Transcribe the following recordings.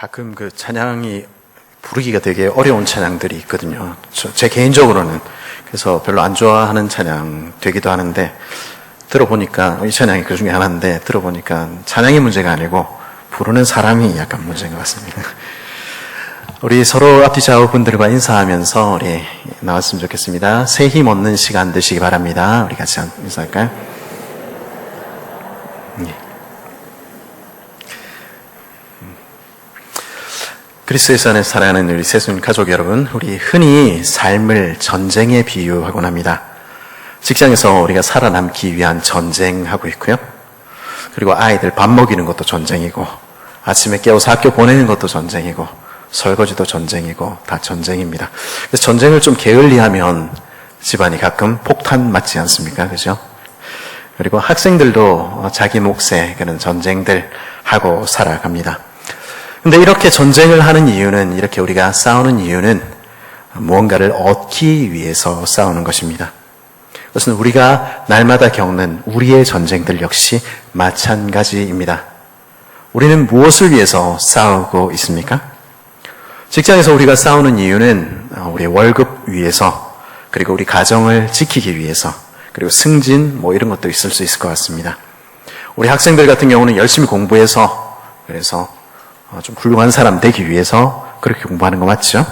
가끔 그 찬양이 부르기가 되게 어려운 찬양들이 있거든요. 제 개인적으로는 그래서 별로 안 좋아하는 찬양 되기도 하는데, 들어보니까 이 찬양이 그 중에 하나인데 들어보니까 찬양이 문제가 아니고 부르는 사람이 약간 문제인 것 같습니다. 우리 서로 앞뒤 좌우 분들과 인사하면서 우리 나왔으면 좋겠습니다. 새 힘 얻는 시간 되시기 바랍니다. 우리 같이 인사할까요? 예. 그리스도의 안에 살아가는 우리 새순 가족 여러분, 우리 흔히 삶을 전쟁에 비유하곤 합니다. 직장에서 우리가 살아남기 위한 전쟁하고 있고요. 그리고 아이들 밥 먹이는 것도 전쟁이고, 아침에 깨워서 학교 보내는 것도 전쟁이고, 설거지도 전쟁이고, 다 전쟁입니다. 그래서 전쟁을 좀 게을리하면 집안이 가끔 폭탄 맞지 않습니까? 그죠? 그리고 학생들도 자기 몫의 그런 전쟁들 하고 살아갑니다. 근데 이렇게 전쟁을 하는 이유는, 이렇게 우리가 싸우는 이유는 무언가를 얻기 위해서 싸우는 것입니다. 그것은 우리가 날마다 겪는 우리의 전쟁들 역시 마찬가지입니다. 우리는 무엇을 위해서 싸우고 있습니까? 직장에서 우리가 싸우는 이유는 우리의 월급 위해서, 그리고 우리 가정을 지키기 위해서, 그리고 승진 이런 것도 있을 수 있을 것 같습니다. 우리 학생들 같은 경우는 열심히 공부해서, 그래서 좀 훌륭한 사람 되기 위해서 그렇게 공부하는 거 맞죠?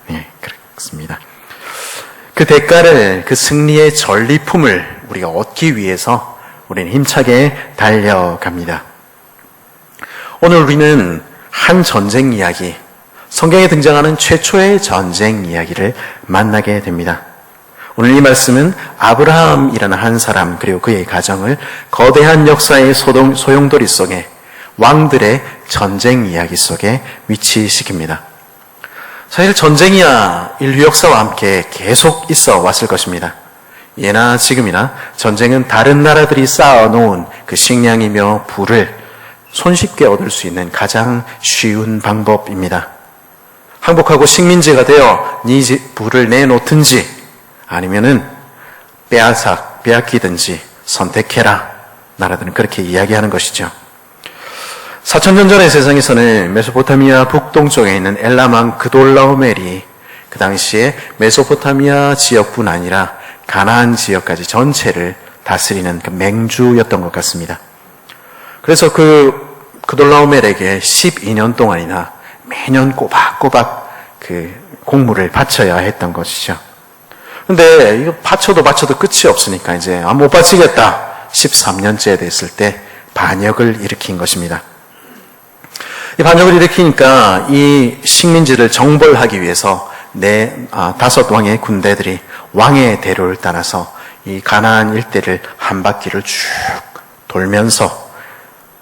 네, 그렇습니다. 그 대가를, 그 승리의 전리품을 우리가 얻기 위해서 우리는 힘차게 달려갑니다. 오늘 우리는 한 전쟁 이야기, 성경에 등장하는 최초의 전쟁 이야기를 만나게 됩니다. 오늘 이 말씀은 아브라함이라는 한 사람, 그리고 그의 가정을 거대한 역사의 소용돌이 속에, 왕들의 전쟁 이야기 속에 위치시킵니다. 사실 전쟁이야 인류 역사와 함께 계속 있어 왔을 것입니다. 예나 지금이나 전쟁은 다른 나라들이 쌓아놓은 그 식량이며 부를 손쉽게 얻을 수 있는 가장 쉬운 방법입니다. 항복하고 식민지가 되어 네 부를 내놓든지 아니면은 빼앗기든지 선택해라. 나라들은 그렇게 이야기하는 것이죠. 4,000년 전의 세상에서는 메소포타미아 북동쪽에 있는 엘람왕 그돌라오멜이 그 당시에 메소포타미아 지역뿐 아니라 가나안 지역까지 전체를 다스리는 그 맹주였던 것 같습니다. 그래서 그돌라오멜에게 12년 동안이나 매년 꼬박꼬박 그 공물을 바쳐야 했던 것이죠. 근데 이거 바쳐도 끝이 없으니까 이제 못 바치겠다. 13년째 됐을 때 반역을 일으킨 것입니다. 이 반역을 일으키니까 이 식민지를 정벌하기 위해서 5 왕의 군대들이 왕의 대로를 따라서 이 가나안 일대를 한 바퀴를 쭉 돌면서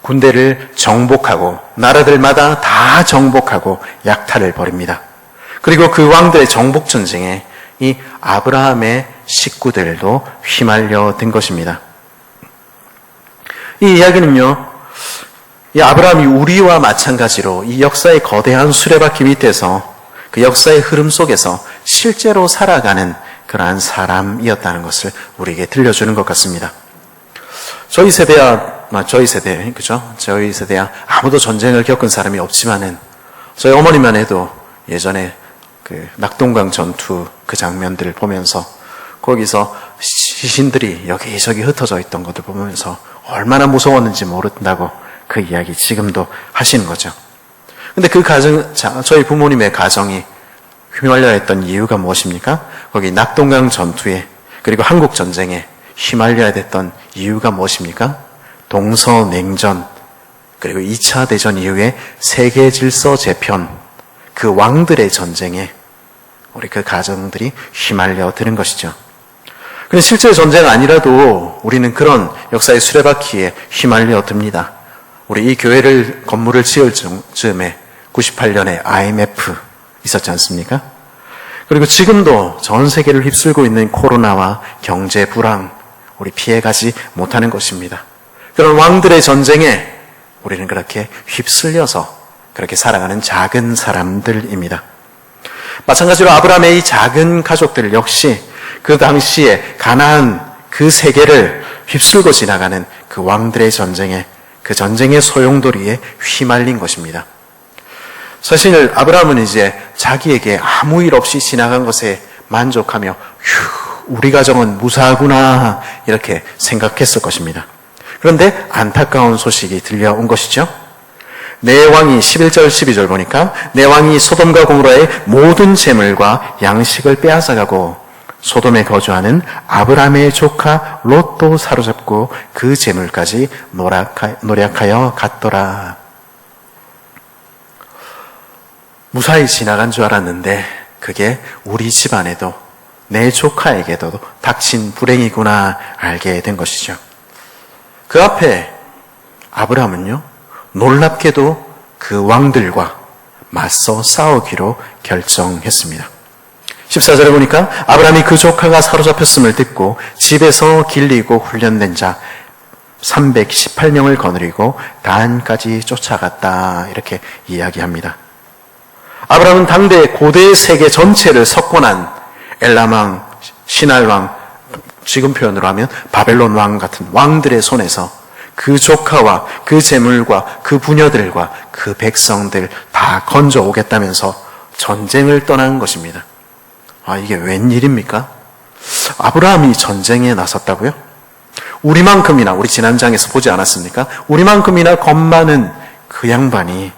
군대를 정복하고 나라들마다 다 정복하고 약탈을 벌입니다. 그리고 그 왕들의 정복 전쟁에 이 아브라함의 식구들도 휘말려 든 것입니다. 이 이야기는요, 이 아브라함이 우리와 마찬가지로 이 역사의 거대한 수레바퀴 밑에서 그 역사의 흐름 속에서 실제로 살아가는 그러한 사람이었다는 것을 우리에게 들려주는 것 같습니다. 저희 세대야 아무도 전쟁을 겪은 사람이 없지만은 저희 어머니만 해도 예전에 그 낙동강 전투 그 장면들을 보면서 거기서 시신들이 여기저기 흩어져 있던 것을 보면서 얼마나 무서웠는지 모른다고 그 이야기 지금도 하시는 거죠. 근데 저희 부모님의 가정이 휘말려야 했던 이유가 무엇입니까? 거기 낙동강 전투에, 그리고 한국 전쟁에 휘말려야 됐던 이유가 무엇입니까? 동서냉전, 그리고 2차 대전 이후에 세계 질서 재편, 그 왕들의 전쟁에 우리 그 가정들이 휘말려 드는 것이죠. 근데 실제 전쟁 아니라도 우리는 그런 역사의 수레바퀴에 휘말려 듭니다. 우리 이 건물을 지을 즈음에 98년에 IMF 있었지 않습니까? 그리고 지금도 전 세계를 휩쓸고 있는 코로나와 경제 불황, 우리 피해가지 못하는 것입니다. 그런 왕들의 전쟁에 우리는 그렇게 휩쓸려서 그렇게 살아가는 작은 사람들입니다. 마찬가지로 아브라함의 이 작은 가족들 역시 그 당시에 가나안 그 세계를 휩쓸고 지나가는 그 왕들의 전쟁에, 그 전쟁의 소용돌이에 휘말린 것입니다. 사실 아브라함은 이제 자기에게 아무 일 없이 지나간 것에 만족하며 휴, 우리 가정은 무사하구나 이렇게 생각했을 것입니다. 그런데 안타까운 소식이 들려온 것이죠. 내 왕이 11절 12절 보니까 내 왕이 소돔과 고모라의 모든 재물과 양식을 빼앗아가고 소돔에 거주하는 아브라함의 조카 롯도 사로잡고 그 재물까지 노략하여 갔더라. 무사히 지나간 줄 알았는데 그게 우리 집안에도 내 조카에게도 닥친 불행이구나 알게 된 것이죠. 그 앞에 아브라함은요, 놀랍게도 그 왕들과 맞서 싸우기로 결정했습니다. 14절에 보니까 아브라함이 그 조카가 사로잡혔음을 듣고 집에서 길리고 훈련된 자 318명을 거느리고 단까지 쫓아갔다 이렇게 이야기합니다. 아브라함은 당대 고대 세계 전체를 석권한 엘람왕, 시날왕, 지금 표현으로 하면 바벨론 왕 같은 왕들의 손에서 그 조카와 그 재물과 그 부녀들과 그 백성들 다 건져오겠다면서 전쟁을 떠난 것입니다. 아, 이게 웬일입니까? 아브라함이 전쟁에 나섰다고요? 우리만큼이나, 우리 지난장에서 보지 않았습니까? 우리만큼이나 겁 많은 그 양반이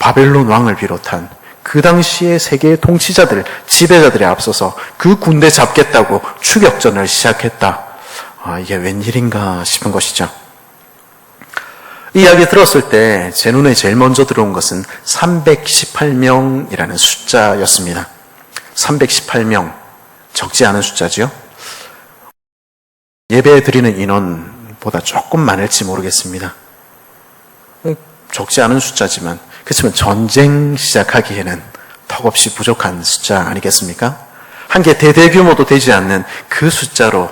바벨론 왕을 비롯한 그 당시의 세계의 통치자들, 지배자들에 앞서서 그 군대 잡겠다고 추격전을 시작했다. 아, 이게 웬일인가 싶은 것이죠. 이 이야기 들었을 때 제 눈에 제일 먼저 들어온 것은 318명이라는 숫자였습니다. 318명, 적지 않은 숫자지요? 예배 드리는 인원보다 조금 많을지 모르겠습니다. 적지 않은 숫자지만, 그렇지만 전쟁 시작하기에는 턱없이 부족한 숫자 아니겠습니까? 한 개 대규모도 되지 않는 그 숫자로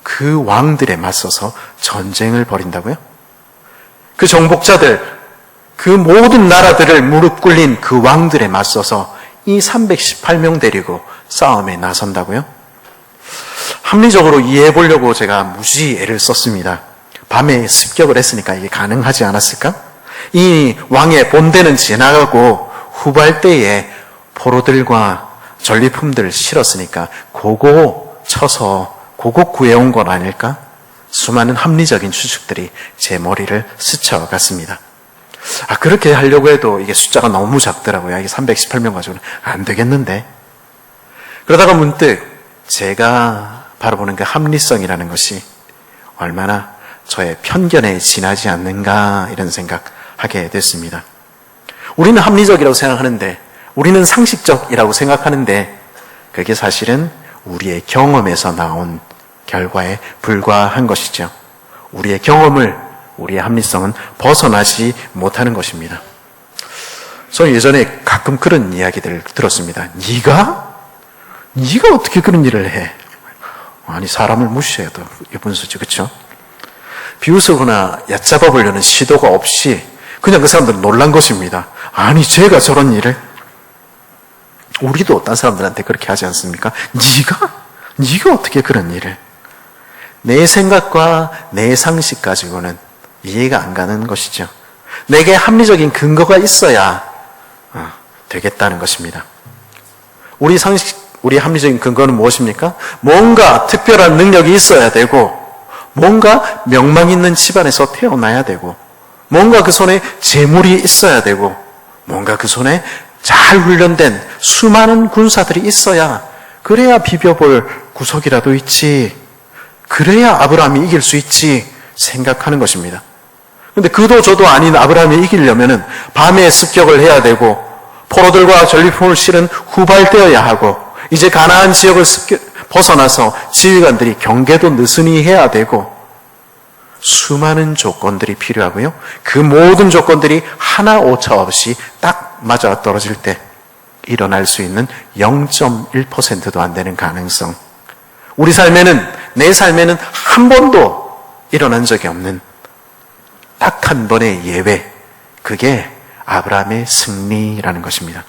그 왕들에 맞서서 전쟁을 벌인다고요? 그 정복자들, 그 모든 나라들을 무릎 꿇린 그 왕들에 맞서서 이 318명 데리고 싸움에 나선다고요? 합리적으로 이해해 보려고 제가 무지 애를 썼습니다. 밤에 습격을 했으니까 이게 가능하지 않았을까? 이 왕의 본대는 지나가고 후발대에 포로들과 전리품들을 실었으니까 그거 쳐서 그거 구해온 건 아닐까? 수많은 합리적인 추측들이 제 머리를 스쳐갔습니다. 아, 그렇게 하려고 해도 이게 숫자가 너무 작더라고요. 이게 318명 가지고는 안 되겠는데. 그러다가 문득 제가 바라보는 그 합리성이라는 것이 얼마나 저의 편견에 지나지 않는가 이런 생각하게 됐습니다. 우리는 합리적이라고 생각하는데, 우리는 상식적이라고 생각하는데 그게 사실은 우리의 경험에서 나온 결과에 불과한 것이죠. 우리의 경험을, 우리의 합리성은 벗어나지 못하는 것입니다. 저는 예전에 가끔 그런 이야기들을 들었습니다. 네가 어떻게 그런 일을 해? 아니, 사람을 무시해도 이분수지, 그렇죠? 비웃으거나 얕잡아 보려는 시도가 없이 그냥 그 사람들은 놀란 것입니다. 아니, 제가 저런 일을? 우리도 딴 사람들한테 그렇게 하지 않습니까? 네가 어떻게 그런 일을? 내 생각과 내 상식 가지고는 이해가 안 가는 것이죠. 내게 합리적인 근거가 있어야 되겠다는 것입니다. 우리 합리적인 근거는 무엇입니까? 뭔가 특별한 능력이 있어야 되고, 뭔가 명망 있는 집안에서 태어나야 되고, 뭔가 그 손에 재물이 있어야 되고, 뭔가 그 손에 잘 훈련된 수많은 군사들이 있어야, 그래야 비벼볼 구석이라도 있지, 그래야 아브라함이 이길 수 있지 생각하는 것입니다. 근데 그도 저도 아닌 아브라함이 이기려면은 밤에 습격을 해야 되고, 포로들과 전리품을 실은 후발되어야 하고, 이제 가나안 지역을 벗어나서 지휘관들이 경계도 느슨히 해야 되고, 수많은 조건들이 필요하고요. 그 모든 조건들이 하나 오차 없이 딱 맞아 떨어질 때 일어날 수 있는 0.1%도 안 되는 가능성. 우리 삶에는, 내 삶에는 한 번도 일어난 적이 없는 딱 한 번의 예외. 그게 아브라함의 승리라는 것입니다.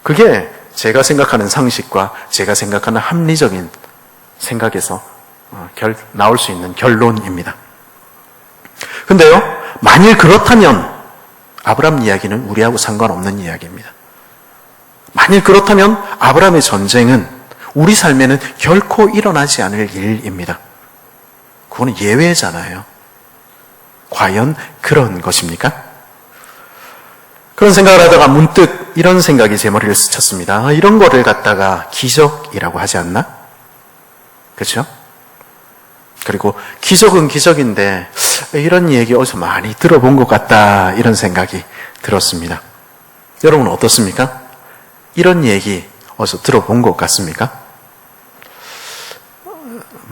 그게 제가 생각하는 상식과 제가 생각하는 합리적인 생각에서 나올 수 있는 결론입니다. 근데요, 만일 그렇다면 아브람 이야기는 우리하고 상관없는 이야기입니다. 만일 그렇다면 아브람의 전쟁은 우리 삶에는 결코 일어나지 않을 일입니다. 그거는 예외잖아요. 과연 그런 것입니까? 그런 생각을 하다가 문득 이런 생각이 제 머리를 스쳤습니다. 이런 거를 갖다가 기적이라고 하지 않나? 그렇죠? 그리고 기적은 기적인데 이런 얘기 어디서 많이 들어본 것 같다, 이런 생각이 들었습니다. 여러분 어떻습니까? 이런 얘기 어디서 들어본 것 같습니까?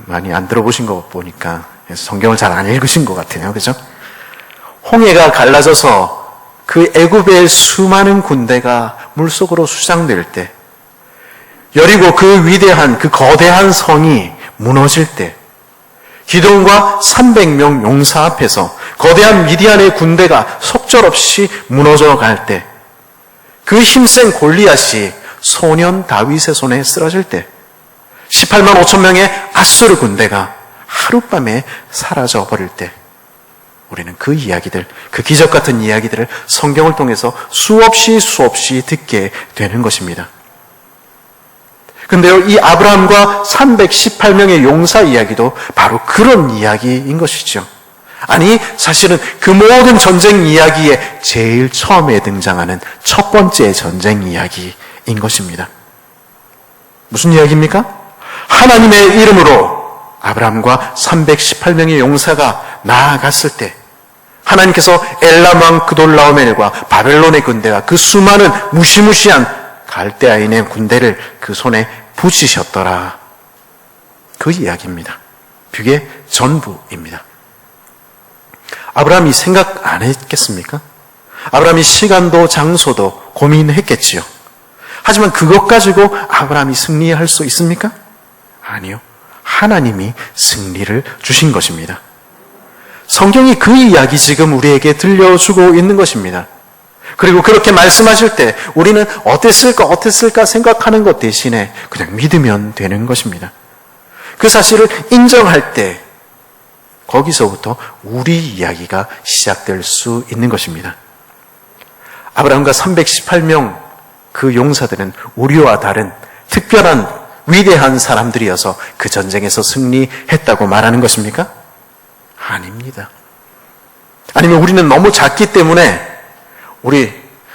많이 안 들어보신 거 보니까 성경을 잘 안 읽으신 것 같아요. 그죠? 홍해가 갈라져서 그 애굽의 수많은 군대가 물속으로 수장될 때, 여리고 그 위대한, 그 거대한 성이 무너질 때, 기드온과 300명 용사 앞에서 거대한 미디안의 군대가 속절없이 무너져 갈 때, 그 힘센 골리앗이 소년 다윗의 손에 쓰러질 때, 18만 5천 명의 아수르 군대가 하룻밤에 사라져 버릴 때, 우리는 그 이야기들, 그 기적 같은 이야기들을 성경을 통해서 수없이 듣게 되는 것입니다. 근데요, 이 아브라함과 318명의 용사 이야기도 바로 그런 이야기인 것이죠. 아니, 사실은 그 모든 전쟁 이야기에 제일 처음에 등장하는 첫 번째 전쟁 이야기인 것입니다. 무슨 이야기입니까? 하나님의 이름으로 아브라함과 318명의 용사가 나아갔을 때, 하나님께서 엘람 왕 그돌라오멜과 바벨론의 군대와 그 수많은 무시무시한 갈대아인의 군대를 그 손에 붙이셨더라. 그 이야기입니다. 그게 전부입니다. 아브라함이 생각 안 했겠습니까? 아브라함이 시간도 장소도 고민했겠지요. 하지만 그것 가지고 아브라함이 승리할 수 있습니까? 아니요. 하나님이 승리를 주신 것입니다. 성경이 그 이야기 지금 우리에게 들려주고 있는 것입니다. 그리고 그렇게 말씀하실 때 우리는 어땠을까 생각하는 것 대신에 그냥 믿으면 되는 것입니다. 그 사실을 인정할 때 거기서부터 우리 이야기가 시작될 수 있는 것입니다. 아브라함과 318명 그 용사들은 우리와 다른 특별한 위대한 사람들이어서 그 전쟁에서 승리했다고 말하는 것입니까? 아닙니다. 아니면 우리는 너무 작기 때문에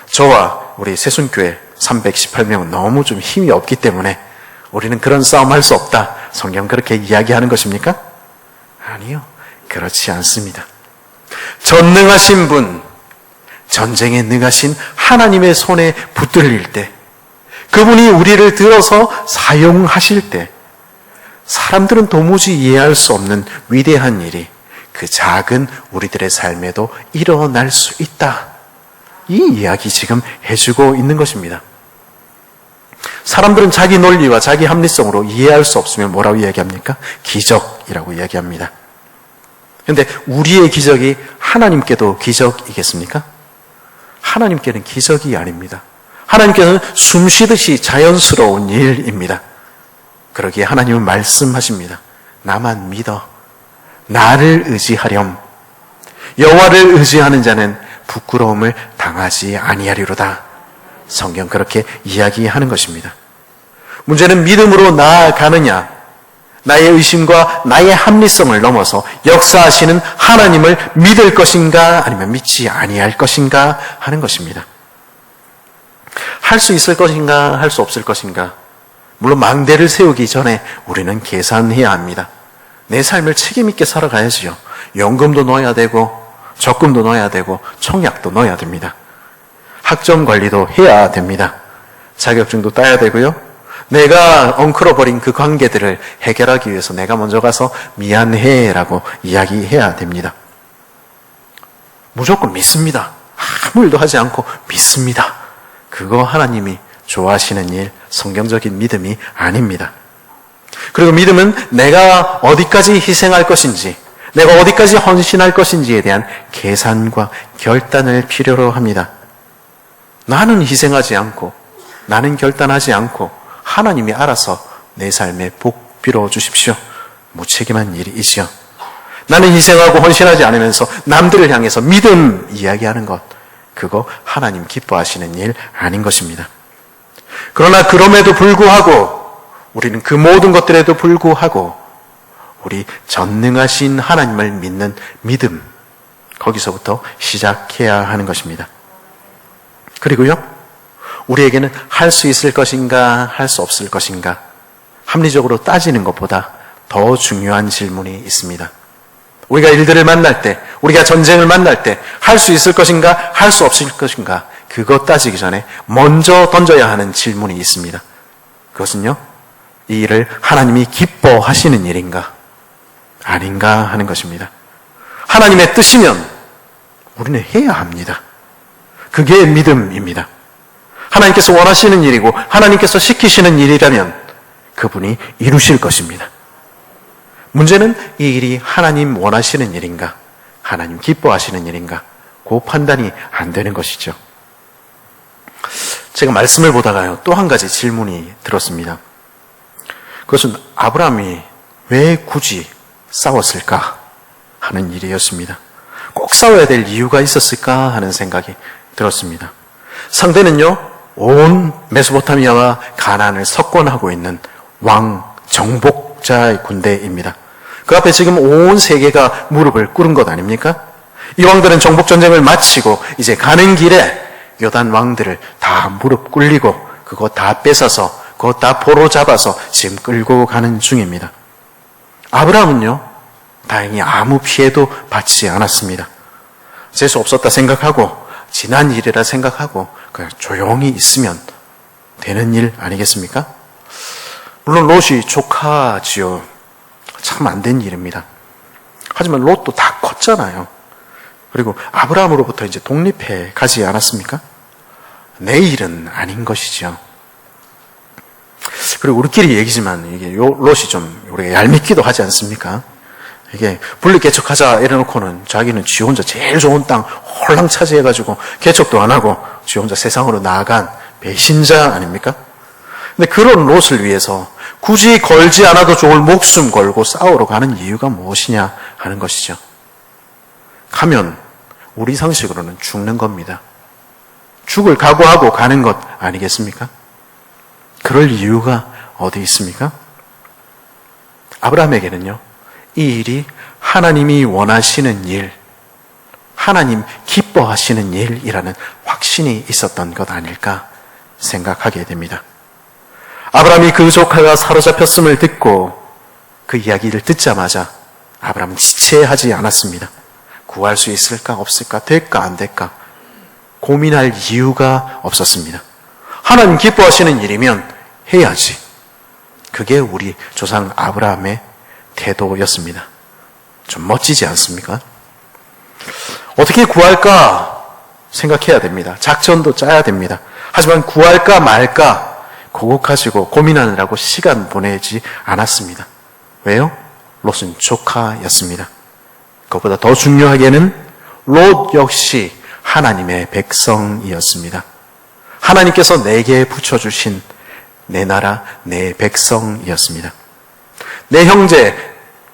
저와 우리 새순교회 318명은 너무 좀 힘이 없기 때문에 우리는 그런 싸움 할 수 없다. 성경 그렇게 이야기하는 것입니까? 아니요. 그렇지 않습니다. 전능하신 분, 전쟁에 능하신 하나님의 손에 붙들릴 때, 그분이 우리를 들어서 사용하실 때, 사람들은 도무지 이해할 수 없는 위대한 일이 그 작은 우리들의 삶에도 일어날 수 있다. 이 이야기 지금 해주고 있는 것입니다. 사람들은 자기 논리와 자기 합리성으로 이해할 수 없으면 뭐라고 이야기합니까? 기적이라고 이야기합니다. 그런데 우리의 기적이 하나님께도 기적이겠습니까? 하나님께는 기적이 아닙니다. 하나님께서는 숨쉬듯이 자연스러운 일입니다. 그러기에 하나님은 말씀하십니다. 나만 믿어. 나를 의지하렴. 여호와를 의지하는 자는 부끄러움을 당하지 아니하리로다. 성경 그렇게 이야기하는 것입니다. 문제는 믿음으로 나아가느냐, 나의 의심과 나의 합리성을 넘어서 역사하시는 하나님을 믿을 것인가 아니면 믿지 아니할 것인가 하는 것입니다. 할 수 있을 것인가 할 수 없을 것인가, 물론 망대를 세우기 전에 우리는 계산해야 합니다. 내 삶을 책임 있게 살아가야지요. 연금도 넣어야 되고 적금도 넣어야 되고 청약도 넣어야 됩니다. 학점 관리도 해야 됩니다. 자격증도 따야 되고요. 내가 엉클어버린 그 관계들을 해결하기 위해서 내가 먼저 가서 미안해라고 이야기해야 됩니다. 무조건 믿습니다. 아무 일도 하지 않고 믿습니다. 그거 하나님이 좋아하시는 일, 성경적인 믿음이 아닙니다. 그리고 믿음은 내가 어디까지 희생할 것인지, 내가 어디까지 헌신할 것인지에 대한 계산과 결단을 필요로 합니다. 나는 희생하지 않고, 나는 결단하지 않고 하나님이 알아서 내 삶에 복 빌어주십시오. 무책임한 일이지요. 나는 희생하고 헌신하지 않으면서 남들을 향해서 믿음 이야기하는 것, 그거 하나님 기뻐하시는 일 아닌 것입니다. 그러나 그럼에도 불구하고 우리는 그 모든 것들에도 불구하고 우리 전능하신 하나님을 믿는 믿음, 거기서부터 시작해야 하는 것입니다. 그리고요, 우리에게는 할 수 있을 것인가 할 수 없을 것인가 합리적으로 따지는 것보다 더 중요한 질문이 있습니다. 우리가 일들을 만날 때, 우리가 전쟁을 만날 때 할 수 있을 것인가 할 수 없을 것인가 그것 따지기 전에 먼저 던져야 하는 질문이 있습니다. 그것은요, 이 일을 하나님이 기뻐하시는 일인가 아닌가 하는 것입니다. 하나님의 뜻이면 우리는 해야 합니다. 그게 믿음입니다. 하나님께서 원하시는 일이고 하나님께서 시키시는 일이라면 그분이 이루실 것입니다. 문제는 이 일이 하나님 원하시는 일인가, 하나님 기뻐하시는 일인가, 그 판단이 안 되는 것이죠. 제가 말씀을 보다가요, 또 한 가지 질문이 들었습니다. 그것은 아브라함이 왜 굳이 싸웠을까 하는 일이었습니다. 꼭 싸워야 될 이유가 있었을까 하는 생각이 들었습니다. 상대는요, 온 메소포타미아와 가나안을 석권하고 있는 왕, 정복자의 군대입니다. 그 앞에 지금 온 세계가 무릎을 꿇은 것 아닙니까? 이 왕들은 정복전쟁을 마치고 이제 가는 길에 요단 왕들을 다 무릎 꿇리고 그거 다 뺏어서 그거 다 포로 잡아서 지금 끌고 가는 중입니다. 아브라함은요, 다행히 아무 피해도 받지 않았습니다. 재수 없었다 생각하고 지난 일이라 생각하고 그냥 조용히 있으면 되는 일 아니겠습니까? 물론 롯이 조카지요. 참 안 된 일입니다. 하지만 롯도 다 컸잖아요. 그리고 아브라함으로부터 이제 독립해 가지 않았습니까? 내 일은 아닌 것이죠. 그리고 우리끼리 얘기지만 이게 롯이 좀 우리가 얄밉기도 하지 않습니까? 이게 분리 개척하자 이래놓고는 자기는 지 혼자 제일 좋은 땅 홀랑 차지해가지고 개척도 안 하고 지 혼자 세상으로 나아간 배신자 아닙니까? 근데 그런 롯을 위해서 굳이 걸지 않아도 좋을 목숨 걸고 싸우러 가는 이유가 무엇이냐 하는 것이죠. 가면 우리 상식으로는 죽는 겁니다. 죽을 각오하고 가는 것 아니겠습니까? 그럴 이유가 어디 있습니까? 아브라함에게는요, 이 일이 하나님이 원하시는 일, 하나님 기뻐하시는 일이라는 확신이 있었던 것 아닐까 생각하게 됩니다. 아브라함이 그 조카가 사로잡혔음을 듣고 그 이야기를 듣자마자 아브라함은 지체하지 않았습니다. 구할 수 있을까 없을까, 될까 안 될까 고민할 이유가 없었습니다. 하나님 기뻐하시는 일이면 해야지. 그게 우리 조상 아브라함의 태도였습니다. 좀 멋지지 않습니까? 어떻게 구할까 생각해야 됩니다. 작전도 짜야 됩니다. 하지만 구할까 말까 그거 가지고 고민하느라고 시간 보내지 않았습니다. 왜요? 롯은 조카였습니다. 그것보다 더 중요하게는 롯 역시 하나님의 백성이었습니다. 하나님께서 내게 붙여주신 내 나라, 내 백성이었습니다. 내 형제,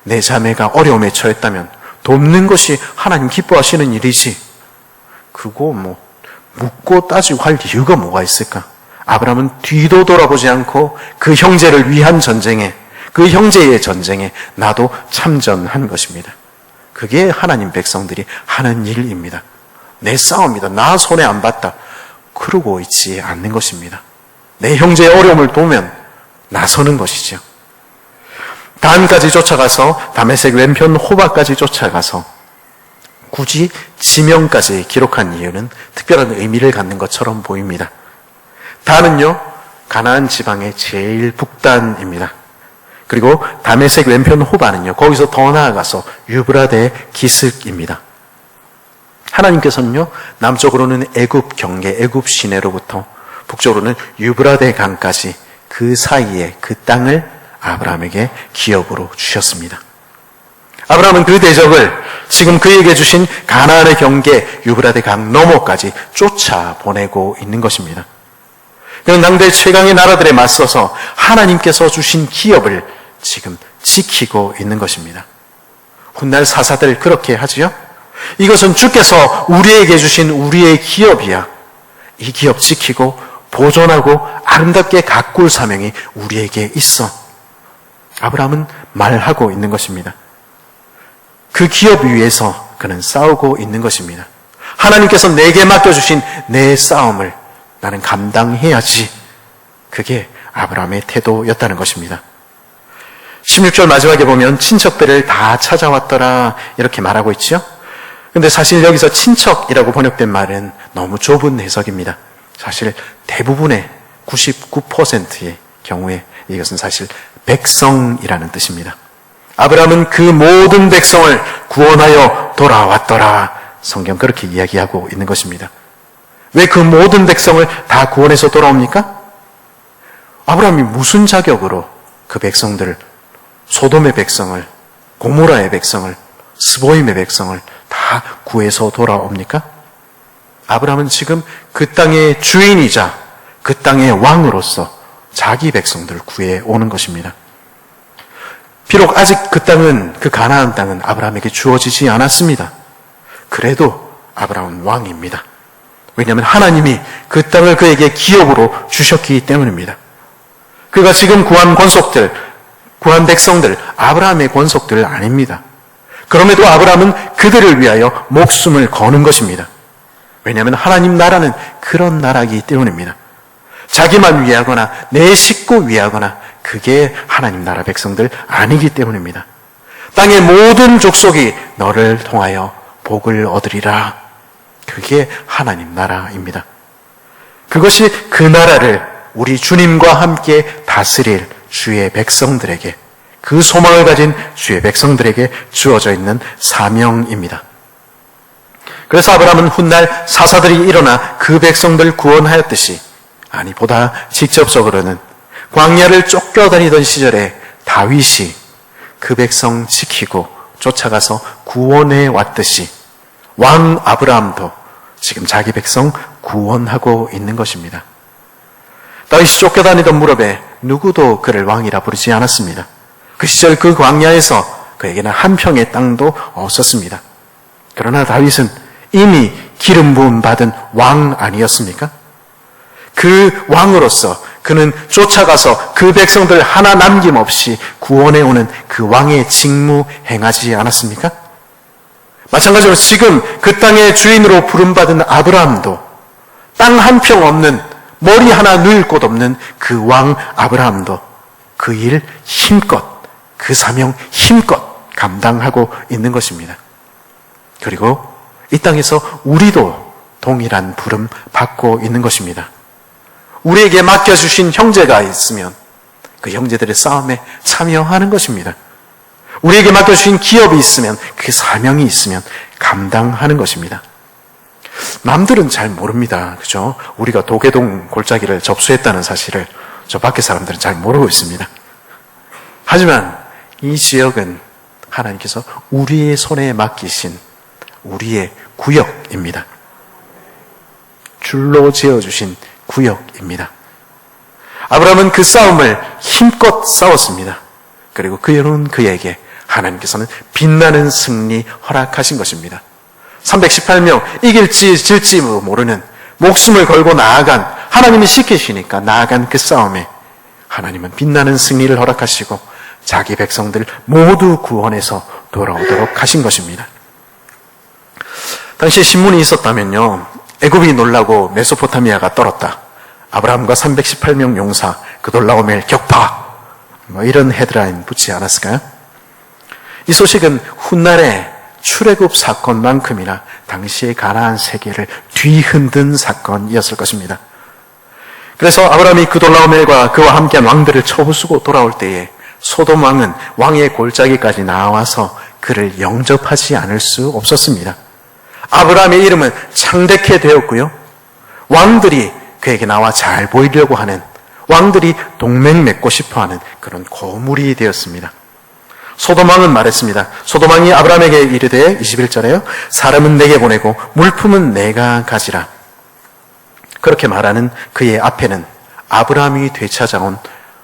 내 자매가 어려움에 처했다면 돕는 것이 하나님 기뻐하시는 일이지. 그거 묻고 따지고 할 이유가 뭐가 있을까? 아브라함은 뒤도 돌아보지 않고 그 형제를 위한 전쟁에, 그 형제의 전쟁에 나도 참전한 것입니다. 그게 하나님 백성들이 하는 일입니다. 내 싸움이다. 나 손해 안 봤다. 그러고 있지 않는 것입니다. 내 형제의 어려움을 도우면 나서는 것이죠. 단까지 쫓아가서 다메섹 왼편 호바까지 쫓아가서 굳이 지명까지 기록한 이유는 특별한 의미를 갖는 것처럼 보입니다. 단은요, 가나안 지방의 제일 북단입니다. 그리고 다메섹 왼편 호바는요, 거기서 더 나아가서 유브라데 기슭입니다. 하나님께서는요, 남쪽으로는 애굽 경계, 애굽 시내로부터 북쪽으로는 유브라데 강까지 그 사이에 그 땅을 아브라함에게 기업으로 주셨습니다. 아브라함은 그 대적을 지금 그에게 주신 가나안의 경계 유브라데 강 너머까지 쫓아보내고 있는 것입니다. 그는 당대 최강의 나라들에 맞서서 하나님께서 주신 기업을 지금 지키고 있는 것입니다. 훗날 사사들 그렇게 하지요? 이것은 주께서 우리에게 주신 우리의 기업이야. 이 기업 지키고 보존하고 아름답게 가꿀 사명이 우리에게 있어. 아브라함은 말하고 있는 것입니다. 그 기업 위에서 그는 싸우고 있는 것입니다. 하나님께서 내게 맡겨주신 내 싸움을 나는 감당해야지. 그게 아브라함의 태도였다는 것입니다. 16절 마지막에 보면 친척들을 다 찾아왔더라 이렇게 말하고 있죠. 근데 사실 여기서 친척이라고 번역된 말은 너무 좁은 해석입니다. 사실 대부분의 99%의 경우에 이것은 사실 백성이라는 뜻입니다. 아브라함은 그 모든 백성을 구원하여 돌아왔더라. 성경 그렇게 이야기하고 있는 것입니다. 왜 그 모든 백성을 다 구원해서 돌아옵니까? 아브라함이 무슨 자격으로 그 백성들을, 소돔의 백성을, 고모라의 백성을, 스보임의 백성을 다 구해서 돌아옵니까? 아브라함은 지금 그 땅의 주인이자 그 땅의 왕으로서 자기 백성들을 구해오는 것입니다. 비록 아직 그 땅은, 그 가나안 땅은 아브라함에게 주어지지 않았습니다. 그래도 아브라함은 왕입니다. 왜냐하면 하나님이 그 땅을 그에게 기업으로 주셨기 때문입니다. 그가 지금 구한 권속들, 구한 백성들, 아브라함의 권속들 아닙니다. 그럼에도 아브라함은 그들을 위하여 목숨을 거는 것입니다. 왜냐하면 하나님 나라는 그런 나라이기 때문입니다. 자기만 위하거나 내 식구 위하거나 그게 하나님 나라 백성들 아니기 때문입니다. 땅의 모든 족속이 너를 통하여 복을 얻으리라. 그게 하나님 나라입니다. 그것이 그 나라를 우리 주님과 함께 다스릴 주의 백성들에게, 그 소망을 가진 주의 백성들에게 주어져 있는 사명입니다. 그래서 아브라함은 훗날 사사들이 일어나 그 백성들 구원하였듯이, 아니 보다 직접적으로는 광야를 쫓겨다니던 시절에 다윗이 그 백성 지키고 쫓아가서 구원해 왔듯이 왕 아브라함도 지금 자기 백성 구원하고 있는 것입니다. 다윗이 쫓겨다니던 무렵에 누구도 그를 왕이라 부르지 않았습니다. 그 시절 그 광야에서 그에게는 한 평의 땅도 없었습니다. 그러나 다윗은 이미 기름 부음 받은 왕 아니었습니까? 그 왕으로서 그는 쫓아가서 그 백성들 하나 남김없이 구원해오는 그 왕의 직무 행하지 않았습니까? 마찬가지로 지금 그 땅의 주인으로 부름받은 아브라함도 땅 한 평 없는, 머리 하나 누일 곳 없는 그 왕 아브라함도 그 일 힘껏, 그 사명 힘껏 감당하고 있는 것입니다. 그리고 이 땅에서 우리도 동일한 부름 받고 있는 것입니다. 우리에게 맡겨주신 형제가 있으면 그 형제들의 싸움에 참여하는 것입니다. 우리에게 맡겨주신 기업이 있으면, 그 사명이 있으면 감당하는 것입니다. 남들은 잘 모릅니다. 그죠? 우리가 도계동 골짜기를 접수했다는 사실을 저 밖에 사람들은 잘 모르고 있습니다. 하지만 이 지역은 하나님께서 우리의 손에 맡기신 우리의 구역입니다. 줄로 지어주신 구역입니다. 아브라함은 그 싸움을 힘껏 싸웠습니다. 그리고 그에게 하나님께서는 빛나는 승리 허락하신 것입니다. 318명 이길지 질지 모르는 목숨을 걸고 나아간, 하나님이 시키시니까 나아간 그 싸움에 하나님은 빛나는 승리를 허락하시고 자기 백성들 모두 구원해서 돌아오도록 하신 것입니다. 당시 신문이 있었다면요, 애굽이 놀라고 메소포타미아가 떨었다, 아브라함과 318명 용사 그돌라오멜 격파, 이런 헤드라인 붙지 않았을까요? 이 소식은 훗날의 출애굽 사건만큼이나 당시의 가나안 세계를 뒤흔든 사건이었을 것입니다. 그래서 아브라함이 그돌라오멜과 그와 함께한 왕들을 쳐부수고 돌아올 때에 소돔 왕은 왕의 골짜기까지 나와서 그를 영접하지 않을 수 없었습니다. 아브라함의 이름은 창대케 되었고요, 왕들이 그에게 나와 잘 보이려고 하는, 왕들이 동맹 맺고 싶어하는 그런 고물이 되었습니다. 소돔왕은 말했습니다. 소돔왕이 아브라함에게 이르되 21절에요. 사람은 내게 보내고 물품은 내가 가지라. 그렇게 말하는 그의 앞에는 아브라함이 되찾아온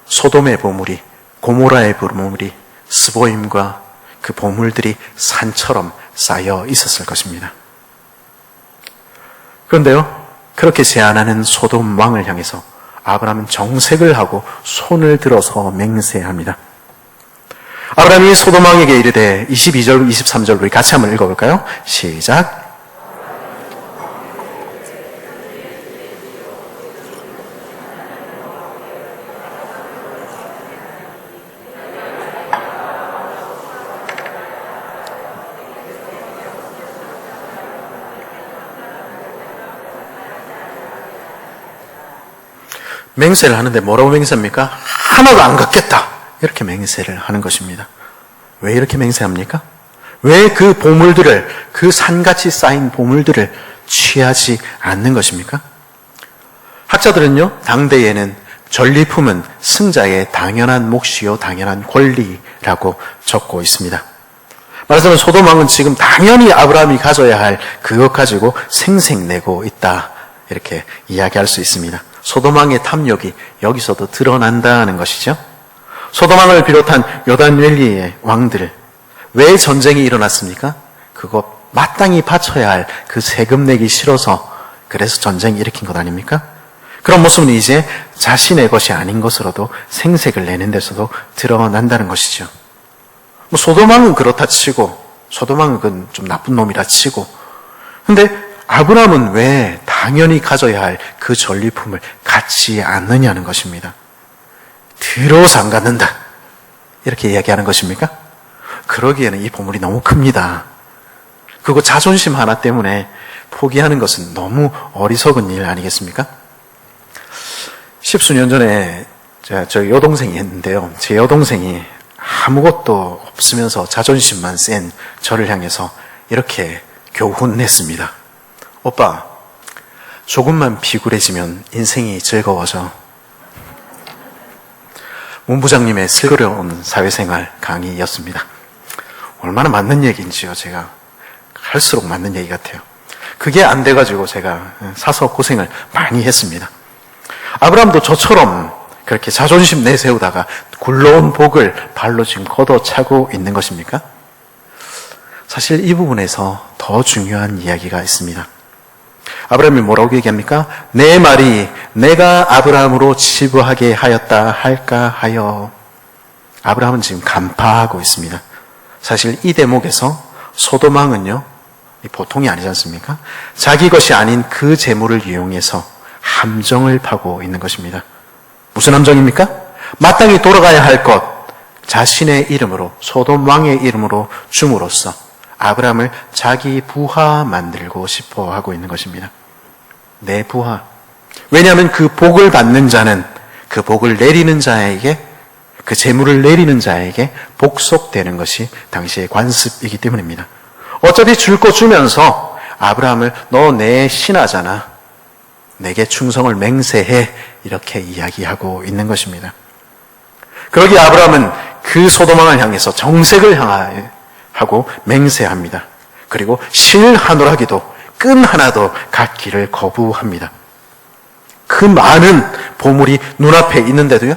소돔의 보물이, 고모라의 보물이, 스보임과 그 보물들이 산처럼 쌓여 있었을 것입니다. 그런데요, 그렇게 제안하는 소돔 왕을 향해서 아브라함은 정색을 하고 손을 들어서 맹세합니다. 아브라함이 소돔 왕에게 이르되 22절, 23절 우리 같이 한번 읽어볼까요? 시작. 맹세를 하는데 뭐라고 맹세합니까? 하나도 안 갖겠다. 이렇게 맹세를 하는 것입니다. 왜 이렇게 맹세합니까? 왜 그 보물들을, 그 산같이 쌓인 보물들을 취하지 않는 것입니까? 학자들은요, 당대에는 전리품은 승자의 당연한 몫이요, 당연한 권리라고 적고 있습니다. 말하자면 소돔 왕은 지금 당연히 아브라함이 가져야 할 그것 가지고 생색내고 있다. 이렇게 이야기할 수 있습니다. 소돔 왕의 탐욕이 여기서도 드러난다는 것이죠. 소돔 왕을 비롯한 요단밸리의 왕들, 왜 전쟁이 일어났습니까? 그거 마땅히 바쳐야 할 그 세금 내기 싫어서 그래서 전쟁 일으킨 것 아닙니까? 그런 모습은 이제 자신의 것이 아닌 것으로도 생색을 내는 데서도 드러난다는 것이죠. 뭐 소돔 왕은 그렇다 치고, 소돔 왕은 그건 좀 나쁜 놈이라 치고, 근데 아브라함은 왜 당연히 가져야 할 그 전리품을 갖지 않느냐는 것입니다. 들어서 안 갖는다. 이렇게 이야기하는 것입니까? 그러기에는 이 보물이 너무 큽니다. 그거 자존심 하나 때문에 포기하는 것은 너무 어리석은 일 아니겠습니까? 10수년 전에 저 여동생이 했는데요. 제 여동생이 아무것도 없으면서 자존심만 센 저를 향해서 이렇게 교훈했습니다. 오빠, 조금만 비굴해지면 인생이 즐거워져. 문부장님의 슬그러운 사회생활 강의였습니다. 얼마나 맞는 얘기인지요. 제가 할수록 맞는 얘기 같아요. 그게 안 돼가지고 제가 사서 고생을 많이 했습니다. 아브라함도 저처럼 그렇게 자존심 내세우다가 굴러온 복을 발로 지금 걷어차고 있는 것입니까? 사실 이 부분에서 더 중요한 이야기가 있습니다. 아브라함이 뭐라고 얘기합니까? 내 말이 내가 아브라함으로 치부하게 하였다 할까 하여. 아브라함은 지금 간파하고 있습니다. 사실 이 대목에서 소돔 왕은요, 보통이 아니지 않습니까? 자기 것이 아닌 그 재물을 이용해서 함정을 파고 있는 것입니다. 무슨 함정입니까? 마땅히 돌아가야 할 것, 자신의 이름으로, 소돔 왕의 이름으로 줌으로써 아브라함을 자기 부하 만들고 싶어 하고 있는 것입니다. 내 부하. 왜냐하면 그 복을 받는 자는 그 복을 내리는 자에게, 그 재물을 내리는 자에게 복속되는 것이 당시의 관습이기 때문입니다. 어차피 줄 거 주면서 아브라함을 너 내 신하잖아. 내게 충성을 맹세해. 이렇게 이야기하고 있는 것입니다. 그러기에 아브라함은 그 소돔왕을 향해서 정색을 하고 맹세합니다. 그리고 실 하노라기도 끈 하나도 갖기를 거부합니다. 그 많은 보물이 눈앞에 있는데도요,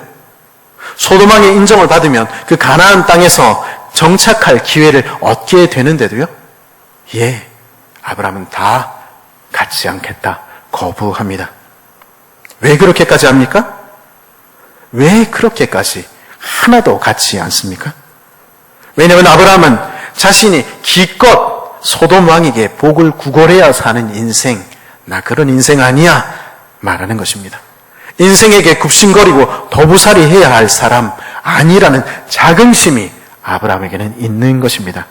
소돔왕의 인정을 받으면 그 가나안 땅에서 정착할 기회를 얻게 되는데도요, 아브라함은 다 갖지 않겠다, 거부합니다. 왜 그렇게까지 합니까? 왜 그렇게까지 하나도 갖지 않습니까? 왜냐하면 아브라함은 자신이 기껏 소돔 왕에게 복을 구걸해야 사는 인생, 나 그런 인생 아니야 말하는 것입니다. 인생에게 굽신거리고 도부살이 해야 할 사람 아니라는 자긍심이 아브라함에게는 있는 것입니다.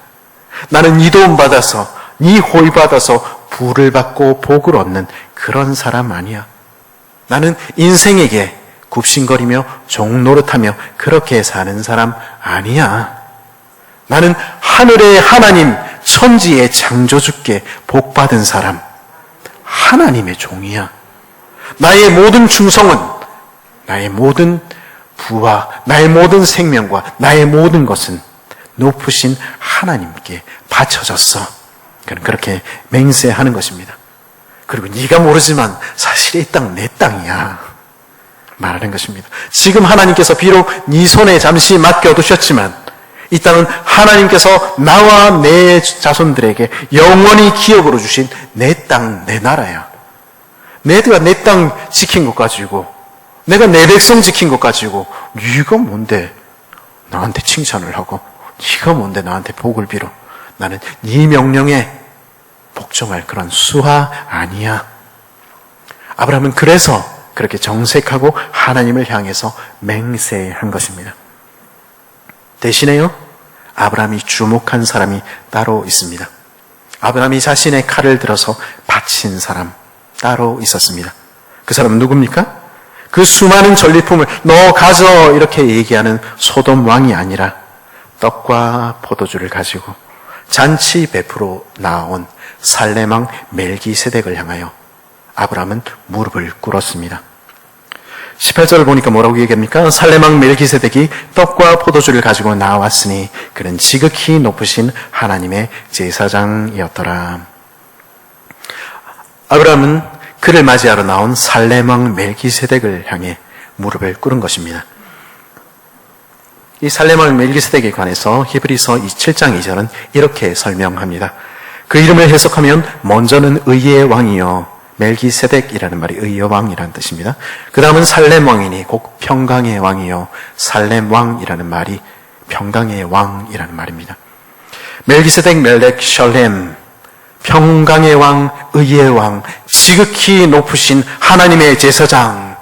나는 네 도움 받아서, 네 호의 받아서 부를 받고 복을 얻는 그런 사람 아니야. 나는 인생에게 굽신거리며 종노릇하며 그렇게 사는 사람 아니야. 나는 하늘의 하나님, 천지의 창조주께 복받은 사람, 하나님의 종이야. 나의 모든 충성은, 나의 모든 부와 나의 모든 생명과 나의 모든 것은 높으신 하나님께 바쳐졌어. 그렇게 맹세하는 것입니다. 그리고 네가 모르지만 사실 이 땅 내 땅이야 말하는 것입니다. 지금 하나님께서 비록 네 손에 잠시 맡겨두셨지만 이 땅은 하나님께서 나와 내 자손들에게 영원히 기업으로 주신 내 땅, 내 나라야. 내가 내 땅 지킨 것 가지고, 내가 내 백성 지킨 것 가지고 네가 뭔데 나한테 칭찬을 하고, 네가 뭔데 나한테 복을 빌어. 나는 네 명령에 복종할 그런 수하 아니야. 아브라함은 그래서 그렇게 정색하고 하나님을 향해서 맹세한 것입니다. 대신에요, 아브라함이 주목한 사람이 따로 있습니다. 아브라함이 자신의 칼을 들어서 바친 사람 따로 있었습니다. 그 사람은 누굽니까? 그 수많은 전리품을 너 가져 이렇게 얘기하는 소돔 왕이 아니라 떡과 포도주를 가지고 잔치 베풀어 나온 살렘 왕 멜기세덱을 향하여 아브라함은 무릎을 꿇었습니다. 18절을 보니까 뭐라고 얘기합니까? 살렘 왕 멜기세덱이 떡과 포도주를 가지고 나왔으니 그는 지극히 높으신 하나님의 제사장이었더라. 아브라함은 그를 맞이하러 나온 살렘 왕 멜기세덱을 향해 무릎을 꿇은 것입니다. 이 살렘 왕 멜기세덱에 관해서 히브리서 7장 2절은 이렇게 설명합니다. 그 이름을 해석하면 먼저는 의의 왕이요, 멜기세덱이라는 말이 의의 왕이라는 뜻입니다. 그 다음은 살렘 왕이니 곧 평강의 왕이요, 살렘 왕이라는 말이 평강의 왕이라는 말입니다. 멜기세덱, 멜렉, 샬렘, 평강의 왕, 의의 왕, 지극히 높으신 하나님의 제사장,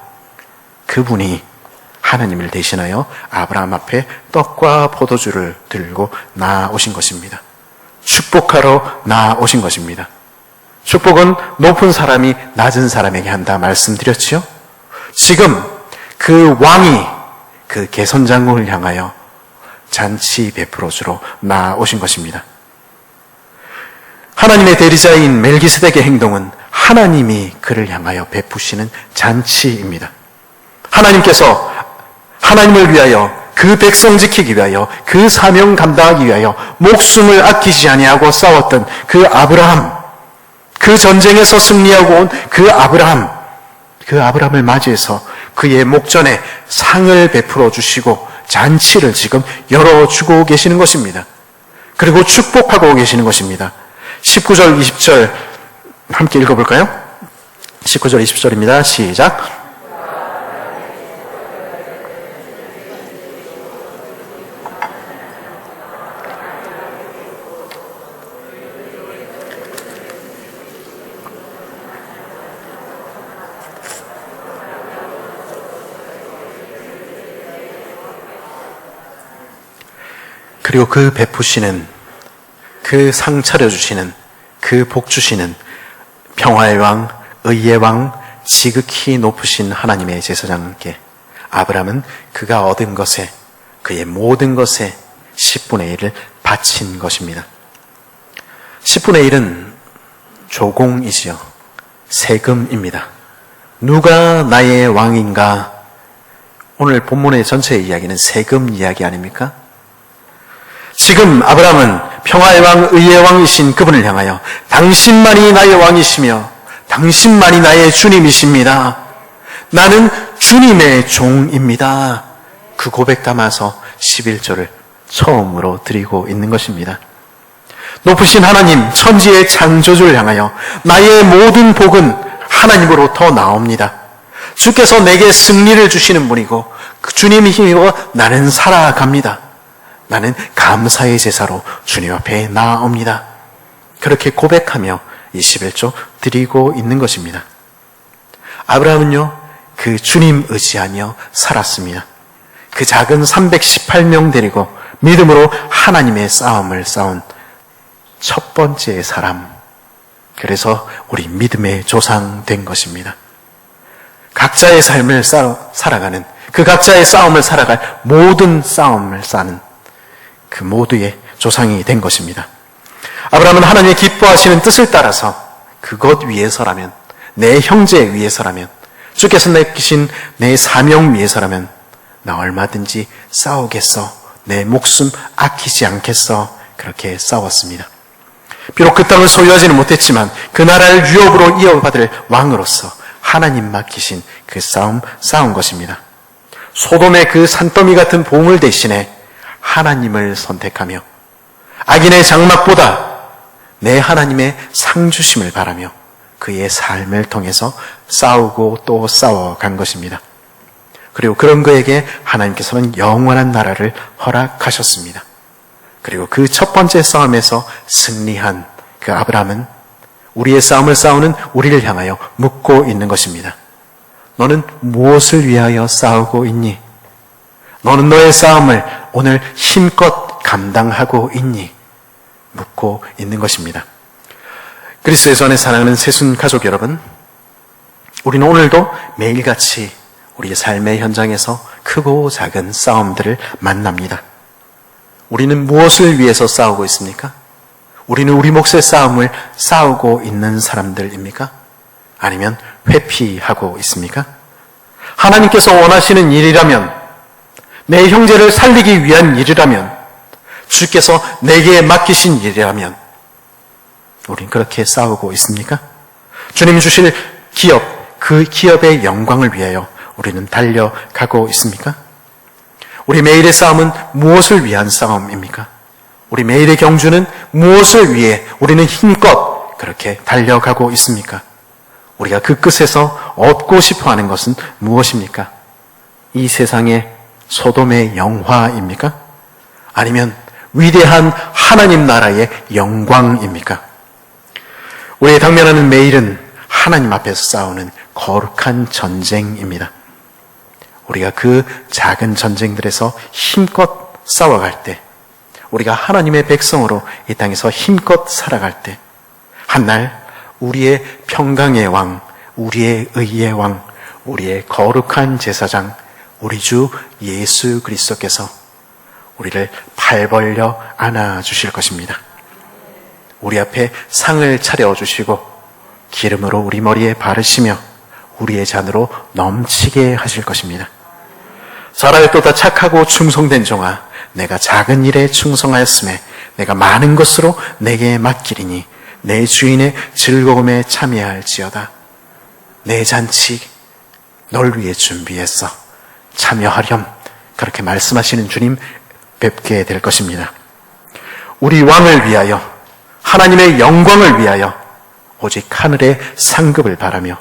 그분이 하나님을 대신하여 아브라함 앞에 떡과 포도주를 들고 나오신 것입니다. 축복하러 나오신 것입니다. 축복은 높은 사람이 낮은 사람에게 한다 말씀드렸지요? 지금 그 왕이 그 개선장을 향하여 잔치 베풀어 주러 나오신 것입니다. 하나님의 대리자인 멜기세덱의 행동은 하나님이 그를 향하여 베푸시는 잔치입니다. 하나님께서 하나님을 위하여, 그 백성 지키기 위하여, 그 사명 감당하기 위하여 목숨을 아끼지 아니하고 싸웠던 그 아브라함, 그 전쟁에서 승리하고 온 그 아브라함을 맞이해서 그의 목전에 상을 베풀어 주시고 잔치를 지금 열어주고 계시는 것입니다. 그리고 축복하고 계시는 것입니다. 19절, 20절 함께 읽어볼까요? 19절, 20절입니다. 시작. 그리고 그 베푸시는, 그 상 차려주시는, 그 복 주시는 평화의 왕, 의의 왕, 지극히 높으신 하나님의 제사장께 아브라함은 그가 얻은 것에, 그의 모든 것에 10분의 1을 바친 것입니다. 10분의 1은 조공이지요. 세금입니다. 누가 나의 왕인가? 오늘 본문의 전체 이야기는 세금 이야기 아닙니까? 지금 아브라함은 평화의 왕, 의의 왕이신 그분을 향하여 당신만이 나의 왕이시며 당신만이 나의 주님이십니다. 나는 주님의 종입니다. 그 고백 담아서 11절을 처음으로 드리고 있는 것입니다. 높으신 하나님, 천지의 창조주를 향하여 나의 모든 복은 하나님으로부터 나옵니다. 주께서 내게 승리를 주시는 분이고 그 주님의 힘이고 나는 살아갑니다. 나는 감사의 제사로 주님 앞에 나옵니다. 그렇게 고백하며 21조 드리고 있는 것입니다. 아브라함은요, 그 주님 의지하며 살았습니다. 그 작은 318명 데리고 믿음으로 하나님의 싸움을 싸운 첫 번째 사람, 그래서 우리 믿음의 조상 된 것입니다. 각자의 삶을 살아가는, 그 각자의 싸움을 살아갈 모든 싸움을 싸는 그 모두의 조상이 된 것입니다. 아브라함은 하나님의 기뻐하시는 뜻을 따라서 그것 위해서라면, 내 형제 위해서라면, 주께서 내키신 내 사명 위해서라면 나 얼마든지 싸우겠어, 내 목숨 아끼지 않겠어, 그렇게 싸웠습니다. 비록 그 땅을 소유하지는 못했지만 그 나라를 유업으로 이어받을 왕으로서 하나님 맡기신 그 싸움 싸운 것입니다. 소돔의 그 산더미 같은 보물 대신에 하나님을 선택하며 악인의 장막보다 내 하나님의 상주심을 바라며 그의 삶을 통해서 싸우고 또 싸워간 것입니다. 그리고 그런 그에게 하나님께서는 영원한 나라를 허락하셨습니다. 그리고 그 첫 번째 싸움에서 승리한 그 아브라함은 우리의 싸움을 싸우는 우리를 향하여 묻고 있는 것입니다. 너는 무엇을 위하여 싸우고 있니? 너는 너의 싸움을 오늘 힘껏 감당하고 있니? 묻고 있는 것입니다. 그리스도에서 안에 사랑하는 새순 가족 여러분, 우리는 오늘도 매일같이 우리의 삶의 현장에서 크고 작은 싸움들을 만납니다. 우리는 무엇을 위해서 싸우고 있습니까? 우리는 우리 몫의 싸움을 싸우고 있는 사람들입니까? 아니면 회피하고 있습니까? 하나님께서 원하시는 일이라면, 내 형제를 살리기 위한 일이라면, 주께서 내게 맡기신 일이라면 우린 그렇게 싸우고 있습니까? 주님 주실 기업, 그 기업의 영광을 위하여 우리는 달려가고 있습니까? 우리 매일의 싸움은 무엇을 위한 싸움입니까? 우리 매일의 경주는 무엇을 위해 우리는 힘껏 그렇게 달려가고 있습니까? 우리가 그 끝에서 얻고 싶어하는 것은 무엇입니까? 이 세상의 소돔의 영화입니까? 아니면 위대한 하나님 나라의 영광입니까? 우리의 당면하는 매일은 하나님 앞에서 싸우는 거룩한 전쟁입니다. 우리가 그 작은 전쟁들에서 힘껏 싸워갈 때, 우리가 하나님의 백성으로 이 땅에서 힘껏 살아갈 때, 한날 우리의 평강의 왕, 우리의 의의 왕, 우리의 거룩한 제사장, 우리 주 예수 그리스도께서 우리를 팔 벌려 안아주실 것입니다. 우리 앞에 상을 차려주시고 기름으로 우리 머리에 바르시며 우리의 잔으로 넘치게 하실 것입니다. 잘하였도다 착하고 충성된 종아, 내가 작은 일에 충성하였음에 내가 많은 것으로 내게 맡기리니 내 주인의 즐거움에 참여할지어다. 내 잔치 널 위해 준비했어. 참여하렴. 그렇게 말씀하시는 주님 뵙게 될 것입니다. 우리 왕을 위하여, 하나님의 영광을 위하여 오직 하늘의 상급을 바라며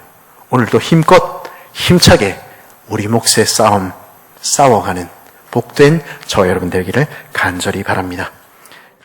오늘도 힘껏 힘차게 우리 몫의 싸움 싸워가는 복된 저 여러분 되기를 간절히 바랍니다.